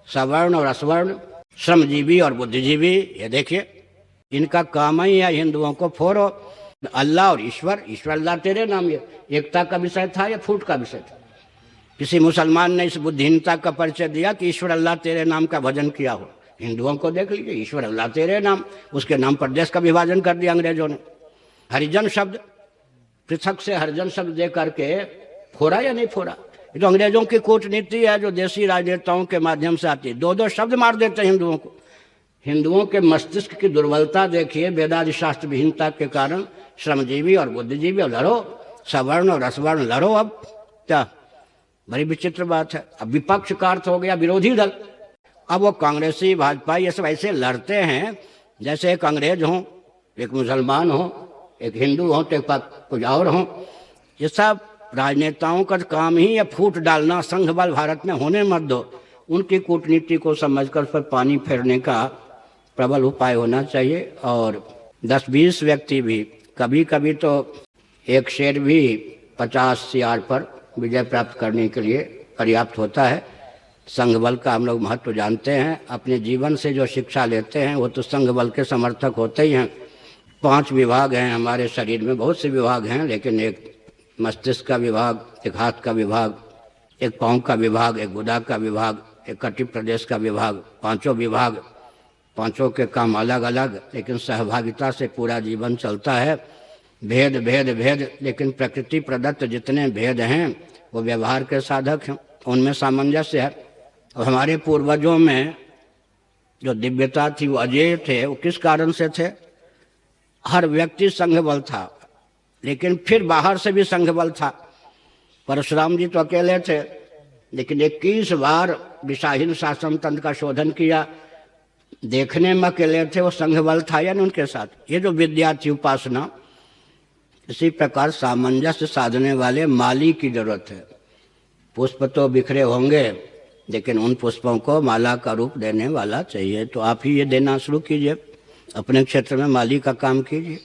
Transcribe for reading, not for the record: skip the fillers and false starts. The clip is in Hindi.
सवर्ण और असवर्ण, श्रमजीवी और बुद्धिजीवी। ये देखिए, इनका काम ही है हिंदुओं को फोड़ो। अल्लाह और ईश्वर, ईश्वर अल्लाह तेरे नाम, ये एकता का विषय था या फूट का विषय था? किसी मुसलमान ने इस बुद्धिहीनता का परिचय दिया कि ईश्वर अल्लाह तेरे नाम का भजन किया हो? हिंदुओं को देख लीजिए, ईश्वर अल्लाह तेरे नाम, उसके नाम पर देश का विभाजन कर दिया अंग्रेजों ने। हरिजन शब्द, पृथक से हरिजन शब्द दे करके फोड़ा या नहीं फोड़ा? ये तो अंग्रेजों की कूटनीति है जो देशी राजनेताओं के माध्यम से आती है। दो दो शब्द मार देते हैं हिंदुओं को। हिंदुओं के मस्तिष्क की दुर्बलता देखिए, वेदादि शास्त्र विहीनता के कारण। श्रमजीवी और बुद्धिजीवी और लड़ो, सवर्ण और असवर्ण लड़ो। अब क्या बड़ी विचित्र बात है। अब विपक्ष का अर्थ हो गया विरोधी दल। अब वो कांग्रेसी, भाजपा, ये सब ऐसे लड़ते हैं जैसे एक अंग्रेज हो, एक मुसलमान हो, एक हिंदू हो, तो एक कुछ और हो। ये सब राजनेताओं का काम ही है फूट डालना, संघ बल भारत में होने मत दो। उनकी कूटनीति को समझकर उस पर पानी फेरने का प्रबल उपाय होना चाहिए। और 10-20 व्यक्ति भी, कभी कभी तो एक शेर भी 50 सियार पर विजय प्राप्त करने के लिए पर्याप्त होता है। संघ बल का हम लोग महत्व जानते हैं, अपने जीवन से जो शिक्षा लेते हैं वो तो संघ बल के समर्थक होते ही हैं। 5 विभाग हैं हमारे शरीर में, बहुत से विभाग हैं, लेकिन एक मस्तिष्क का विभाग, एक हाथ का विभाग, एक पाँव का विभाग, एक गुदा का विभाग, एक कटी प्रदेश का विभाग। 5 विभाग, 5 के काम अलग अलग, लेकिन सहभागिता से पूरा जीवन चलता है। भेद भेद भेद, लेकिन प्रकृति प्रदत्त जितने भेद हैं वो व्यवहार के साधक हैं, उनमें सामंजस्य है। और हमारे पूर्वजों में जो दिव्यता थी वो अजेय थे। वो किस कारण से थे? हर व्यक्ति संघ बल था, लेकिन फिर बाहर से भी संघ बल था। परशुराम जी तो अकेले थे, लेकिन 21 बार दिशाहीन शासन तंत्र का शोधन किया। देखने में अकेले थे, वो संघ बल था या नहीं उनके साथ? ये जो विद्या थी, उपासना, इसी प्रकार सामंजस्य साधने वाले माली की जरूरत है। पुष्प तो बिखरे होंगे, लेकिन उन पुष्पों को माला का रूप देने वाला चाहिए। तो आप ही ये देना शुरू कीजिए, अपने क्षेत्र में माली का काम कीजिए।